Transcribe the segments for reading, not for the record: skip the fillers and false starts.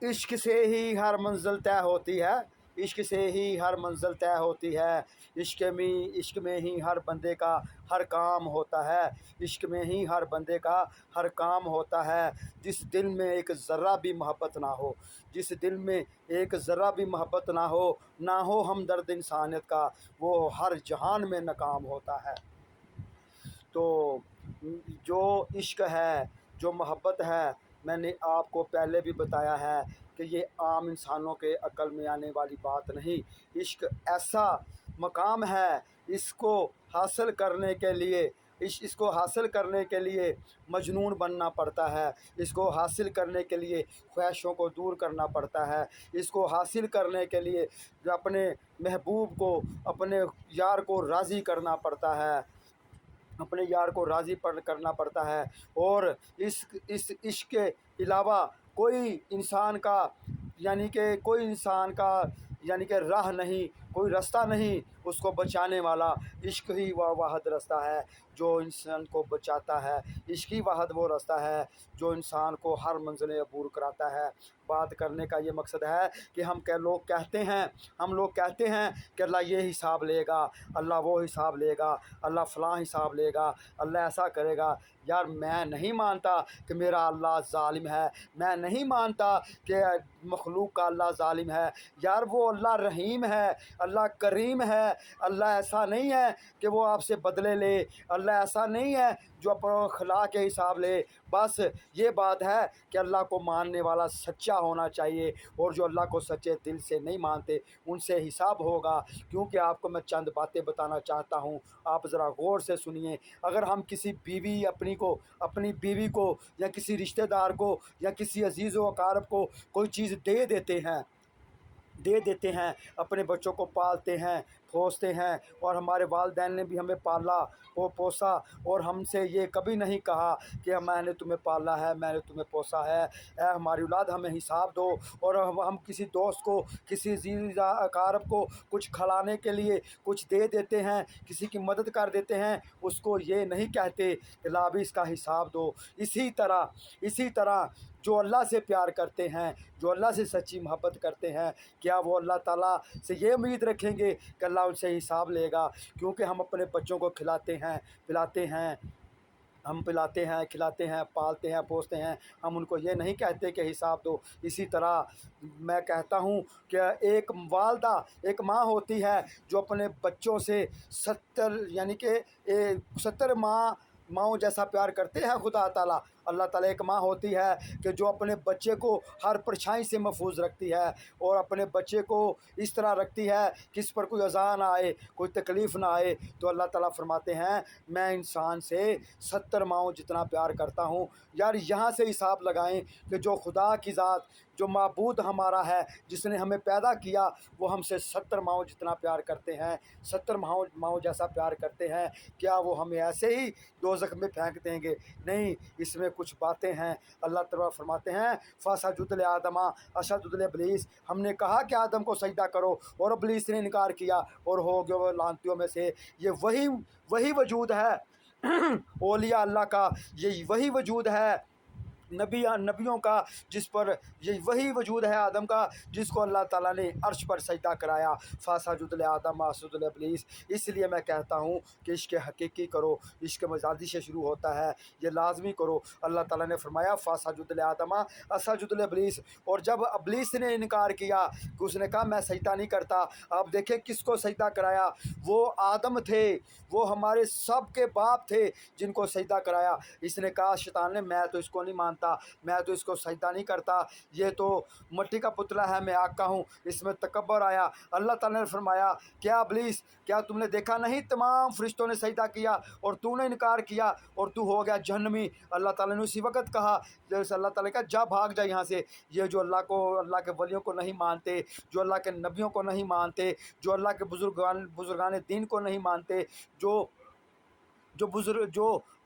इश्क से ही हर मंजिल तय होती है, इश्क से ही हर मंजिल तय होती है। इश्क में ही हर बंदे का हर काम होता है, इश्क में ही हर बंदे का हर काम होता है। जिस दिल में एक ज़र्रा भी मोहब्बत ना हो, जिस दिल में एक ज़र्रा भी मोहब्बत ना हो हमदर्द इंसानियत का, वो हर जहान में नाकाम होता है। तो जो इश्क है, जो मोहब्बत है, मैंने आपको पहले भी बताया है कि ये आम इंसानों के अक्ल में आने वाली बात नहीं। इश्क ऐसा मकाम है, इसको हासिल करने के लिए इसको हासिल करने के लिए मजनून बनना पड़ता है, इसको हासिल करने के लिए ख्वाहिशों को दूर करना पड़ता है, इसको हासिल करने के लिए अपने महबूब को, अपने यार को राज़ी करना पड़ता है, अपने यार को राज़ी करना पड़ता है। और इस इश्क के अलावा कोई इंसान का यानी कि राह नहीं, कोई रास्ता नहीं उसको बचाने वाला। इश्क ही वह वाहिद रास्ता है जो इंसान को बचाता है, इश्क ही वाहिद वो रास्ता है जो इंसान को हर मंजिल अबूर कराता है। बात करने का ये मकसद है कि हम लोग कहते हैं कि अल्लाह ये हिसाब लेगा, अल्लाह वो हिसाब लेगा, अल्लाह फ़लाँ हिसाब लेगा, अल्लाह ऐसा करेगा। यार मैं नहीं मानता कि मेरा अल्लाह ज़ालिम है, मैं नहीं मानता कि मखलूक का अल्लाह ज़ालिम है। यार वो अल्लाह रहीम है, अल्लाह करीम है। अल्लाह ऐसा नहीं है कि वो आपसे बदले ले, अल्लाह ऐसा नहीं है जो अपने अखलाक के हिसाब ले। बस ये बात है कि अल्लाह को मानने वाला सच्चा होना चाहिए, और जो अल्लाह को सच्चे दिल से नहीं मानते उनसे हिसाब होगा। क्योंकि आपको मैं चंद बातें बताना चाहता हूँ, आप ज़रा गौर से सुनिए। अगर हम किसी अपनी बीवी को या किसी रिश्तेदार को या किसी अजीज़ व अकारब को कोई चीज़ दे देते हैं, अपने बच्चों को पालते हैं, पोसते हैं, और हमारे वालिदैन ने भी हमें पाला और पोसा, और हमसे ये कभी नहीं कहा कि मैंने तुम्हें पाला है, मैंने तुम्हें पोसा है, ऐ हमारी औलाद हमें हिसाब दो। और हम किसी दोस्त को, किसी अजीज़ अकारब को कुछ खिलाने के लिए कुछ दे देते हैं, किसी की मदद कर देते हैं, उसको ये नहीं कहते कि ला भी इसका हिसाब दो। इसी तरह जो अल्लाह से प्यार करते हैं, जो अल्लाह से सच्ची मोहब्बत करते हैं, क्या वो अल्लाह ताला से ये उम्मीद रखेंगे कि अल्लाह उनसे हिसाब लेगा? क्योंकि हम अपने बच्चों को खिलाते हैं, पिलाते हैं, पालते हैं, पोसते हैं, हम उनको ये नहीं कहते कि हिसाब दो। इसी तरह मैं कहता हूँ कि एक माँ होती है जो अपने बच्चों से 70 माँओं जैसा प्यार करते हैं खुदा ताला। अल्लाह ताला एक माँ होती है कि जो अपने बच्चे को हर परछाई से महफूज रखती है, और अपने बच्चे को इस तरह रखती है कि इस पर कोई अज़ा ना आए, कोई तकलीफ़ ना आए। तो अल्लाह ताला फरमाते हैं मैं इंसान से 70 माँओं जितना प्यार करता हूँ। यार यहाँ से हिसाब लगाएं कि जो खुदा की ज़ात, जो माबूद हमारा है, जिसने हमें पैदा किया, वो हमसे 70 माँओं जितना प्यार करते हैं, 70 माँओं जैसा प्यार करते हैं। क्या वो हमें ऐसे ही दोज़ख में फेंक देंगे? नहीं, इसमें कुछ बातें हैं। अल्लाह ताला फरमाते हैं फ़सजुद आदमा असजुद इब्लीस, हमने कहा कि आदम को सजदा करो और इब्लीस ने इनकार किया और हो गया वो लानतियों में से। ये वही वजूद है औलिया अल्लाह का, ये वही वजूद है नबियों का, जिस पर ये वही वजूद है आदम का, जिसको अल्लाह ताला ने अर्श पर सजदा कराया। फ़सजुद आदम असजुद इब्लीस। इसलिए मैं कहता हूँ कि इश्क हकीकी करो, इश्क मजाजी से शुरू होता है, ये लाजमी करो। अल्लाह ताला ने फरमाया फ़सजुद आदम असजुद इब्लीस, और जब इब्लीस ने इनकार किया कि उसने कहा मैं सजदा नहीं करता, आप देखें किसको सजदा कराया? वो आदम थे, वो हमारे सब के बाप थे जिनको सजदा कराया। इसने कहा शैतान ने मैं तो इसको नहीं मानता, मैं तो इसको सजदा नहीं करता, ये तो मट्टी का पुतला है, मैं आग का हूँ, इसमें तकब्बर आया। अल्लाह ताला ने फरमाया क्या इब्लीस, क्या तुमने देखा नहीं तमाम फरिश्तों ने सजदा किया और तूने इनकार किया और तू हो गया जहन्नमी? अल्लाह ताला ने उसी वक्त कहा, जैसे अल्लाह ताला का जा भाग जा यहाँ से। ये जो अल्लाह के वलियों को नहीं मानते, जो अल्लाह के नबियों को नहीं मानते, जो अल्लाह के बुजुर्गान दीन को नहीं मानते, जो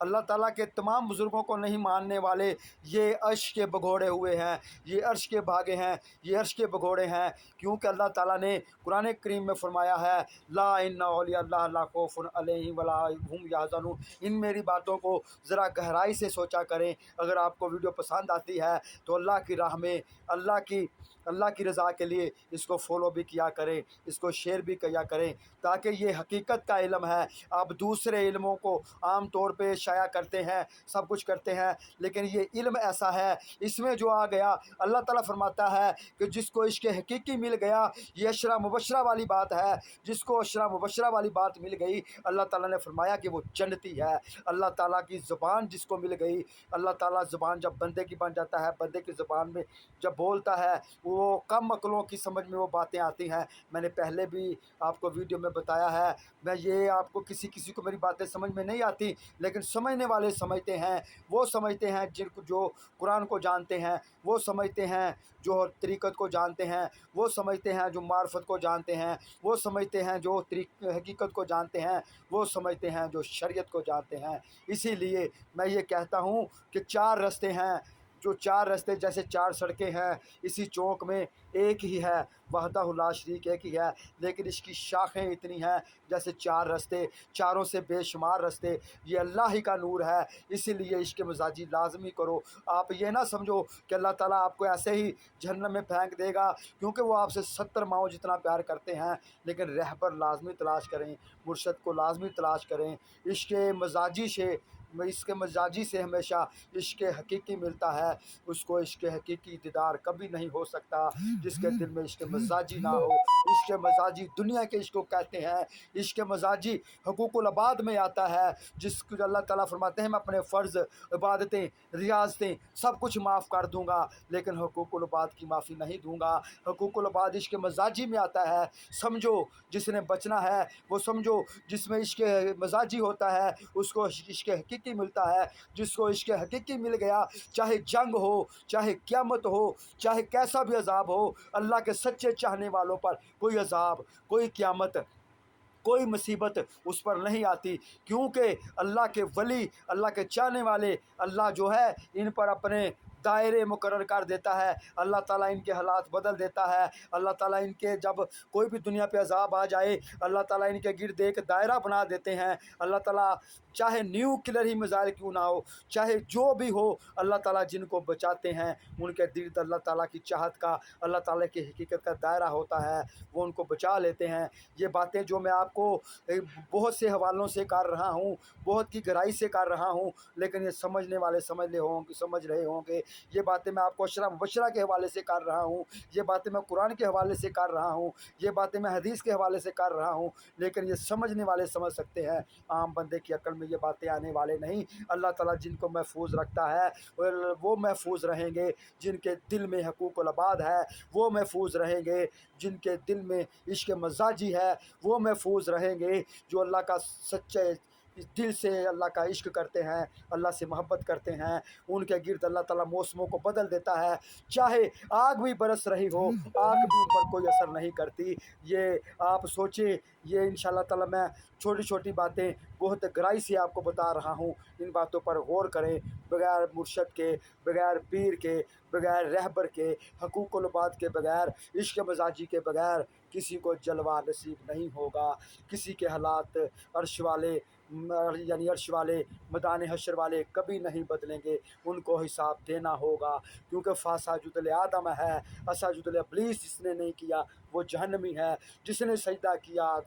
अल्लाह ताला के तमाम बुज़ुर्गों को नहीं मानने वाले ये अर्श के भगोड़े हुए हैं, ये अर्श के भागे हैं, ये अर्श के भगोड़े हैं। क्योंकि अल्लाह ताला ने कुरान करीम में फरमाया है, ला इन्ना औलिया अल्लाह ला खौफुन अलैहिम वला हुम यहज़नून। इन मेरी बातों को ज़रा गहराई से सोचा करें। अगर आपको वीडियो पसंद आती है तो अल्लाह की राह में, अल्लाह की रज़ा के लिए इसको फॉलो भी किया करें, इसको शेयर भी किया करें, ताकि ये हकीकत का इल्म है। आप दूसरे इल्मों को आम तौर पे शाया करते हैं, सब कुछ करते हैं, लेकिन ये इल्म ऐसा है, इसमें जो आ गया, अल्लाह ताला फरमाता है कि जिसको इश्क़ हकीकी मिल गया, ये अशरा मुबशरा वाली बात है, जिसको अशरा मुबशरा वाली बात मिल गई, अल्लाह ताला ने फरमाया कि वो जन्नती है। अल्लाह ताला की ज़ुबान जिसको मिल गई, अल्लाह ताला ज़ुबान जब बंदे की बन जाता है, बंदे की ज़ुबान में जब बोलता है, वो कम अक्लों की समझ में वो बातें आती हैं। मैंने पहले भी आपको वीडियो में बताया है, मैं ये आपको किसी को मेरी बातें समझ में नहीं आती, लेकिन समझने वाले समझते हैं। वो समझते हैं जिनको, जो कुरान को जानते हैं, वो समझते हैं जो तरीक़त को जानते हैं, वो समझते हैं जो मार्फत को जानते हैं, वो समझते हैं जो हकीकत को जानते हैं, वो समझते हैं जो शरीयत को जानते हैं। इसीलिए मैं ये कहता हूँ कि चार रास्ते हैं, जो चार रास्ते जैसे चार सड़कें हैं, इसी चौक में एक ही है, वहदहू ला शरीक एक ही है, लेकिन इसकी शाखें इतनी हैं जैसे चार रास्ते, चारों से बेशुमार रास्ते। ये अल्लाह ही का नूर है। इसीलिए इश्क़ मजाजी लाजमी करो। आप ये ना समझो कि अल्लाह ताला आपको ऐसे ही जहन्नम में फेंक देगा, क्योंकि वो आपसे 70 माओ जितना प्यार करते हैं। लेकिन रहबर लाजमी तलाश करें, मुर्शद को लाजमी तलाश करें। इश्क़ मजाजी से हमेशा इश्क़ हकीकी मिलता है। उसको इश्क़ हकीकी दीदार कभी नहीं हो सकता जिसके दिल में इश्क़ मजाजी ना हो। इश्क़ मजाजी दुनिया के इश्क़ को कहते हैं। इश्क़ मजाजी हुकूकुल इबाद में आता है, जिसको अल्लाह ताला फरमाते हैं मैं अपने फ़र्ज़, इबादतें, रियाज़तें सब कुछ माफ़ कर दूँगा, लेकिन हुकूकुल इबाद की माफ़ी नहीं दूँगा। हुकूकुल इबाद इश्क़ मजाजी में आता है। समझो जिसने बचना है वो समझो, जिसमें इश्क़ मजाजी होता है उसको इश्क़ हकीकी मिलता है। जिसको इश्क़ हकीकी मिल गया, चाहे जंग हो, चाहे क़यामत हो, चाहे कैसा भी अज़ाब हो, अल्लाह के सच्चे चाहने वालों पर कोई अज़ाब, कोई क़यामत, कोई मुसीबत उस पर नहीं आती। क्योंकि अल्लाह के वली, अल्लाह के चाहने वाले, अल्लाह जो है इन पर अपने दायरे मुकर्रर कर देता है। अल्लाह ताला इनके हालात बदल देता है। अल्लाह ताला इनके, जब कोई भी दुनिया पे अज़ाब आ जाए, अल्लाह ताला इनके गिर्द एक दायरा बना देते हैं। अल्लाह ताला चाहे न्यूक्लियर ही मिसाइल क्यों ना हो, चाहे जो भी हो, अल्लाह ताला जिनको बचाते हैं उनके गिर्द अल्लाह ताला की चाहत का, अल्लाह ताला की हकीकत का दायरा होता है, वो उनको बचा लेते हैं। ये बातें जो मैं आपको बहुत से हवालों से कर रहा हूँ, बहुत की गहराई से कर रहा हूँ, लेकिन ये समझने वाले समझ रहे होंगे। ये बातें मैं आपको अशरा मुबशरा के हवाले से कर रहा हूँ, ये बातें मैं कुरान के हवाले से कर रहा हूँ, ये बातें मैं हदीस के हवाले से कर रहा हूँ, लेकिन ये समझने वाले समझ सकते हैं। आम बंदे की अक्ल में ये बातें आने वाले नहीं। अल्लाह ताला जिनको महफूज रखता है वो महफूज रहेंगे। जिनके दिल में हकूक़ुल इबाद है वो महफूज रहेंगे। जिनके दिल में इश्क़ मजाजी है वो महफूज रहेंगे। जो अल्लाह का सच्चे इस दिल से अल्लाह का इश्क़ करते हैं, अल्लाह से मोहब्बत करते हैं, उनके गिर्द अल्लाह ताला मौसमों को बदल देता है। चाहे आग भी बरस रही हो, आग भी उन पर कोई असर नहीं करती। ये आप सोचें। ये इंशाअल्लाह ताला मैं छोटी छोटी बातें बहुत गहराई से आपको बता रहा हूँ। इन बातों पर गौर करें। बग़ैर मुर्शद के, बग़ैर पीर के, बग़ैर रहबर के, हकूक़ुल इबाद के बग़ैर, इश्क़ मजाजी के बग़ैर किसी को जलवा नसीब नहीं होगा। किसी के हालात अर्श वाले, यानी अर्श वाले, मैदान हशर वाले कभी नहीं बदलेंगे। उनको हिसाब देना होगा। क्योंकि फ़ासाजुदल आदम है, असाजुदल इब्लीस जिसने नहीं किया वो जहन्नमी है। जिसने सजदा किया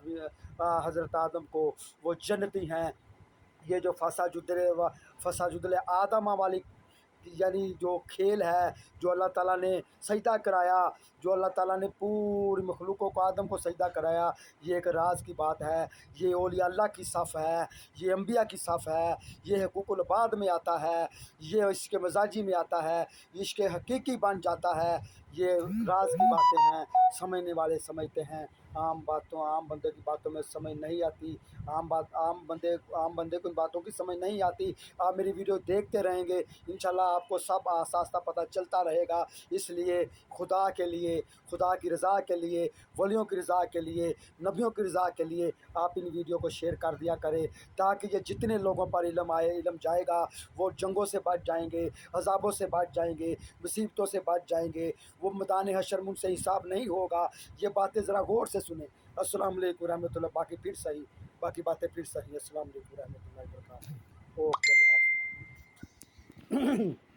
हज़रत आदम को वो जन्नती हैं। ये जो फ़साजुदल आदम वाली, यानी जो खेल है, जो अल्लाह ताला ने सजदा कराया, जो अल्लाह ताला ने पूरी मखलूक़ों को आदम को सजदा कराया, ये एक राज की बात है। ये औलिया अल्लाह की सफ़ है, ये अंबिया की सफ़ है, ये हकूक़ुल इबाद में आता है, ये इश्क़ मजाजी में आता है, इश्क़ हकीकी बन जाता है। ये राज की बातें हैं, समझने वाले समझते हैं। عام بندے کی باتوں میں سمجھ نہیں آتی، عام بندے کو ان باتوں کی سمجھ نہیں آتی۔ آپ میری ویڈیو دیکھتے رہیں گے، انشاءاللہ آپ کو سب آہستہ آہستہ پتہ چلتا رہے گا۔ اس لیے خدا کے لیے، خدا کی رضا کے لیے، ولیوں کی رضا کے لیے، نبیوں کی رضا کے لیے آپ ان ویڈیو کو شیئر کر دیا کریں، تاکہ یہ جتنے لوگوں پر علم جائے گا وہ جنگوں سے بچ جائیں گے، عذابوں سے بچ جائیں گے، مصیبتوں سے بچ جائیں گے۔ وہ میدان حشر میں ان سے حساب نہیں ہوگا۔ یہ باتیں ذرا غور سے سنیں۔ السلام علیکم ورحمۃ اللہ۔ باقی باتیں پھر صحیح۔ السلام علیکم ورحمۃ اللہ وبرکاتہ۔ اوکے، اللہ حافظ۔